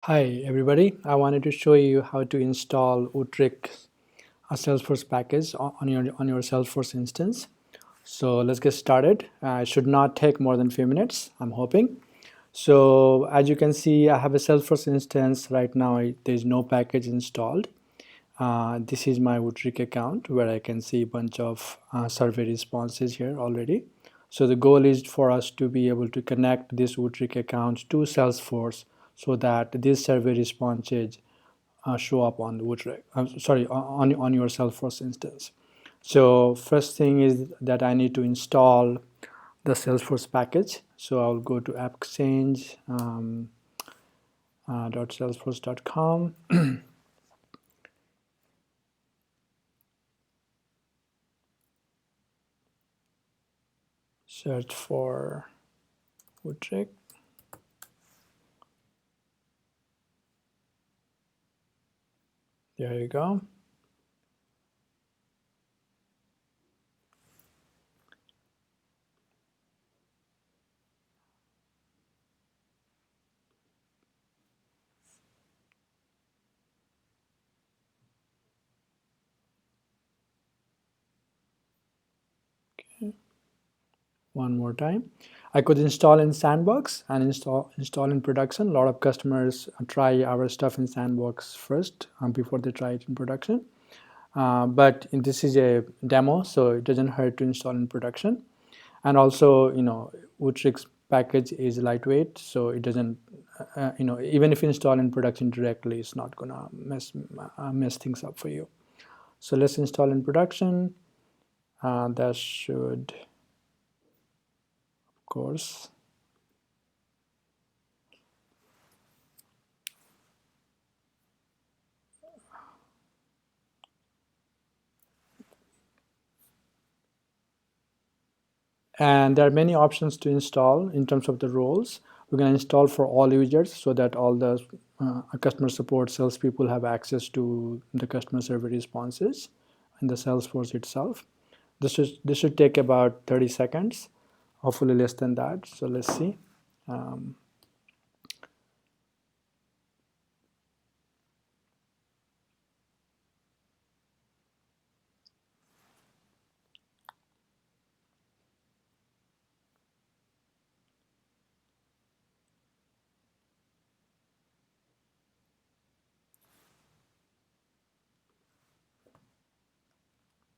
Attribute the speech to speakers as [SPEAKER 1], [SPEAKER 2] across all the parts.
[SPEAKER 1] Hi everybody, I wanted to show you how to install Wootric, a Salesforce package on your Salesforce instance. So let's get started. It should not take more than a few minutes, I'm hoping. So as you can see, I have a Salesforce instance right now. There's no package installed. This is my Wootric account where I can see a bunch of survey responses here already. So the goal is for us to be able to connect this Wootric account to Salesforce so that these survey responses show up on the Wootric. Sorry, on your Salesforce instance. So first thing is that I need to install the Salesforce package. So I'll go to appexchange .salesforce.com. Search for Wootric. There you go. One more time. I could install in Sandbox and install in production. A lot of customers try our stuff in Sandbox first before they try it in production. But this is a demo, so it doesn't hurt to install in production. And also, Wootric's package is lightweight, so it doesn't, even if you install in production directly, it's not gonna mess things up for you. So let's install in production. That should, of course. And there are many options to install in terms of the roles. We're going to install for all users so that all the customer support salespeople have access to the customer survey responses in the Salesforce itself. This should take about 30 seconds, hopefully less than that. So let's see.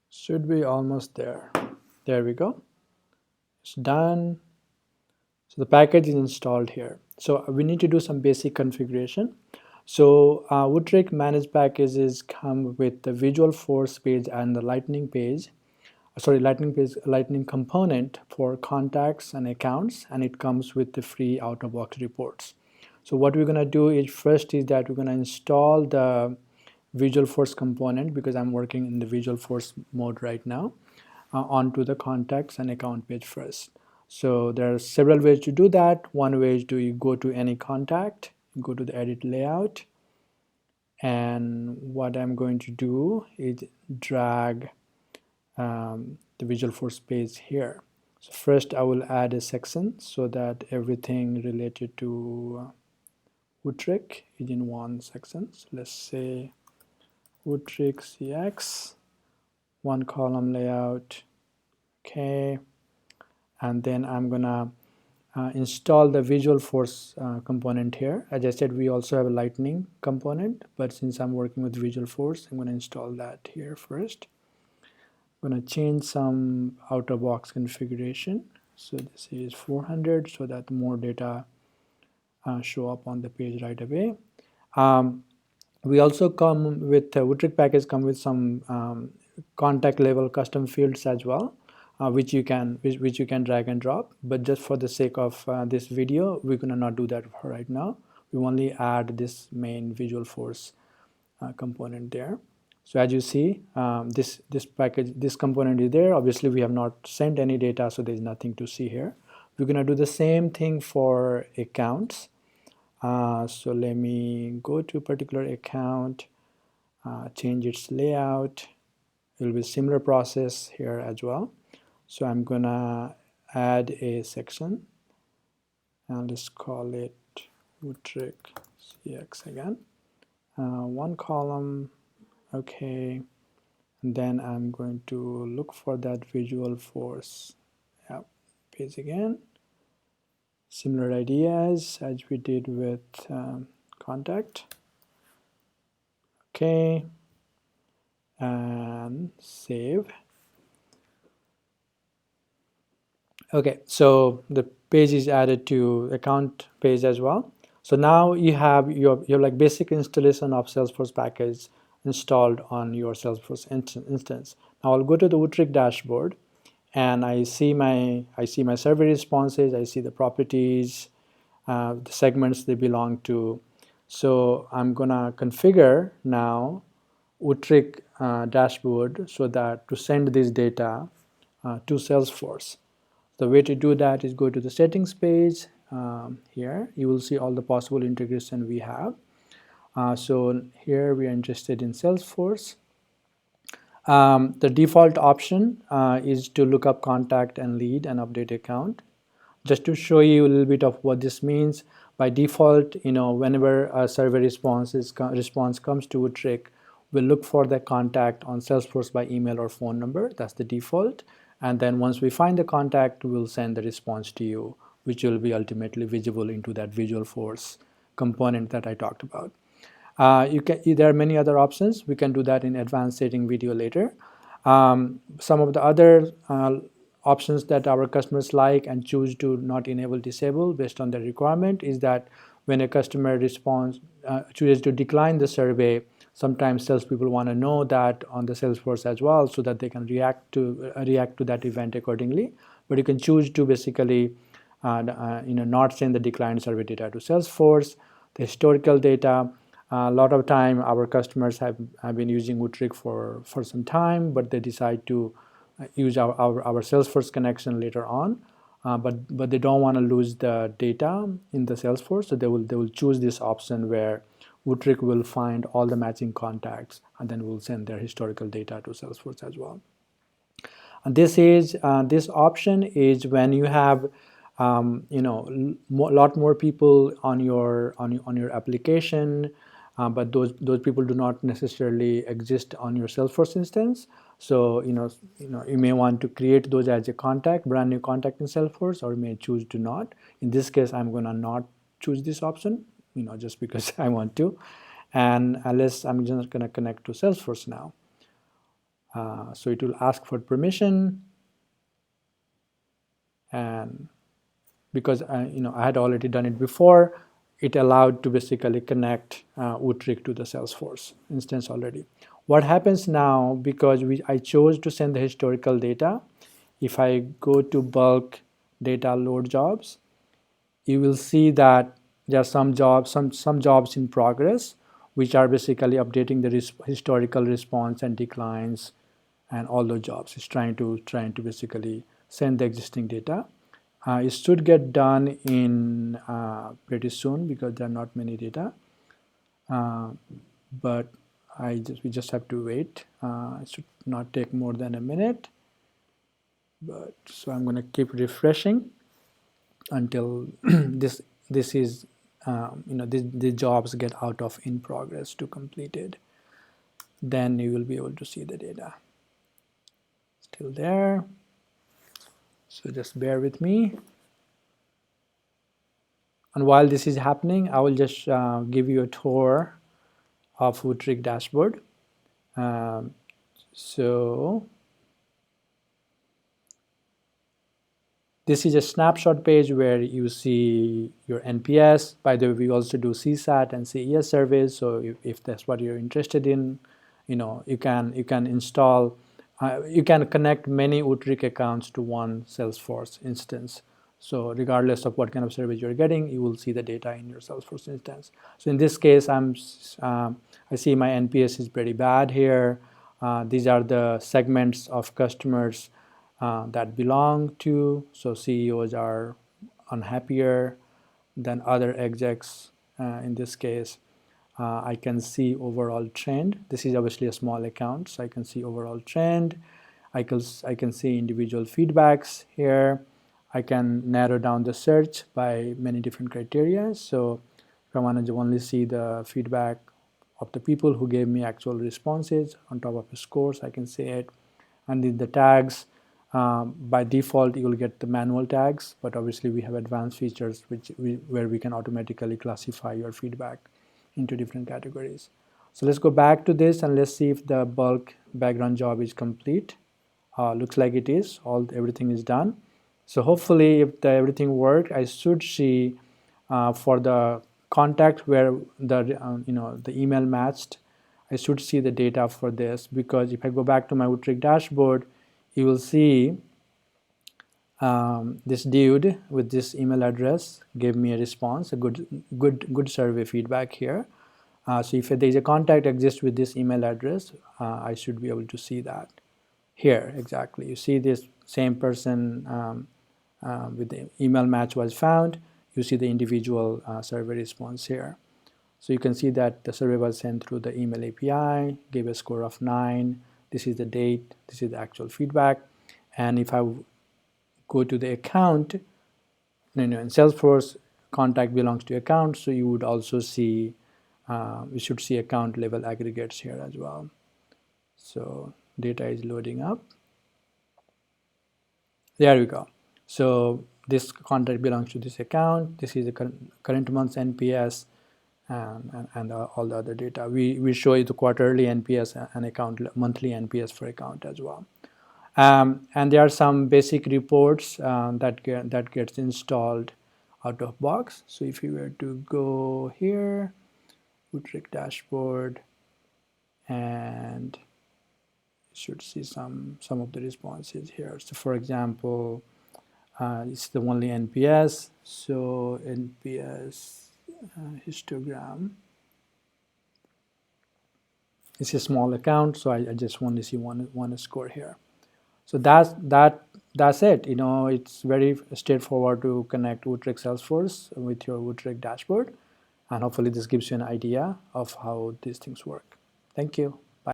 [SPEAKER 1] Should be almost there. There we go. It's done. So the package is installed here. So we need to do some basic configuration. So Wootric managed packages come with the Visualforce page and the Lightning component for contacts and accounts, and it comes with the free out-of-box reports. So what we're going to do is first is that we're going to install the Visualforce component, because I'm working in the Visualforce mode right now, onto the contacts and account page first. So there are several ways to do that. One way is to you go to any contact, go to the edit layout, and what I'm going to do is drag the Visualforce page here. So first I will add a section so that everything related to Wootric is in one section. So let's say Wootric CX, one column layout, okay, and then I'm gonna install the Visualforce component here. As I said, we also have a Lightning component, but since I'm working with Visualforce, I'm going to install that here first. I'm going to change some out-of-box configuration. So this is 400 so that more data show up on the page right away. We also come with Wootric package come with some contact level custom fields as well, which you can drag and drop. But just for the sake of this video, we're gonna not do that for right now. We only add this main Visualforce component there. So as you see, this component is there. Obviously, we have not sent any data, so there's nothing to see here. We're gonna do the same thing for accounts. So let me go to a particular account, change its layout. It will be a similar process here as well. So I'm gonna add a section and let's call it Wootric CX again, one column, okay, and then I'm going to look for that visual force. Yeah, page again, similar ideas as we did with contact. Okay, and save. Okay, so the page is added to account page as well. So now you have your like basic installation of Salesforce package installed on your Salesforce instance. Now I'll go to the Wootric dashboard, and I see my survey responses. I see the properties, the segments they belong to. So I'm gonna configure now Wootric dashboard so that to send this data to Salesforce. The way to do that is go to the settings page. Here you will see all the possible integration we have. So here we are interested in Salesforce. The default option is to look up contact and lead and update account. Just to show you a little bit of what this means, by default, whenever a survey response comes to Wootric, we'll look for the contact on Salesforce by email or phone number. That's the default. And then once we find the contact, we'll send the response to you, which will be ultimately visible into that visual force component that I talked about. There are many other options. We can do that in advanced setting video later. Some of the other options that our customers like and choose to not enable disable based on their requirement is that when a customer chooses to decline the survey, sometimes salespeople want to know that on the Salesforce as well, so that they can react to that event accordingly. But you can choose to basically not send the declined survey data to Salesforce. The historical data, a lot of time our customers have been using Wootric for some time, but they decide to use our Salesforce connection later on, but they don't want to lose the data in the Salesforce, so they will choose this option where Wootric will find all the matching contacts and then will send their historical data to Salesforce as well. And this option is when you have lot more people on your application, but those people do not necessarily exist on your Salesforce instance. So you may want to create those as a brand new contact in Salesforce, or you may choose to not. In this case, I'm gonna not choose this option, just because I want to, and unless I'm just gonna connect to Salesforce now. So it will ask for permission, and because I had already done it before, it allowed to basically connect Wootric to the Salesforce instance already. What happens now, because I chose to send the historical data, if I go to bulk data load jobs, you will see that there are some jobs in progress, which are basically updating the historical response and declines, and all those jobs. It's trying to basically send the existing data. It should get done in pretty soon because there are not many data, but we just have to wait. It should not take more than a minute. But so I'm going to keep refreshing until this is the jobs get out of in progress to completed. Then you will be able to see the data. Still there. So just bear with me. And while this is happening, I will just give you a tour of Wootric dashboard. So this is a snapshot page where you see your NPS. By the way, we also do CSAT and CES surveys. So if that's what you're interested in, you can install. You can connect many Wootric accounts to one Salesforce instance. So regardless of what kind of service you're getting, you will see the data in your Salesforce instance. So in this case, I see my NPS is pretty bad here. These are the segments of customers that belong to. So CEOs are unhappier than other execs in this case. I can see overall trend. This is obviously a small account, so I can see overall trend. I can see individual feedbacks here. I can narrow down the search by many different criteria. So if If I want to only see the feedback of the people who gave me actual responses on top of the scores, I can say it. And in the tags, by default, you will get the manual tags, but obviously we have advanced features where we can automatically classify your feedback into different categories. So let's go back to this and let's see if the bulk background job is complete. Looks like it is. Everything is done. So hopefully, if everything worked, I should see for the contact where the email matched, I should see the data for this, because if I go back to my Wootric dashboard, you will see this dude with this email address gave me a response, a good survey feedback here. So if there is a contact exists with this email address, I should be able to see that here exactly. You see this same person with the email match was found. You see the individual survey response here. So you can see that the survey was sent through the email API, gave a score of 9. This is the date. This is the actual feedback. And if I go to the account, in Salesforce, contact belongs to account, so you would also see, we should see account level aggregates here as well. So data is loading up. There we go. So this contact belongs to this account. This is the current month's NPS and all the other data. We show you the quarterly NPS and account monthly NPS for account as well. And there are some basic reports that gets installed out of box. So if you were to go here, Wootric dashboard, and you should see some of the responses here. So for example, it's the only NPS. So NPS histogram. It's a small account, so I just want to see one score here. So that's it. It's very straightforward to connect Wootric Salesforce with your Wootric dashboard, and hopefully this gives you an idea of how these things work. Thank you.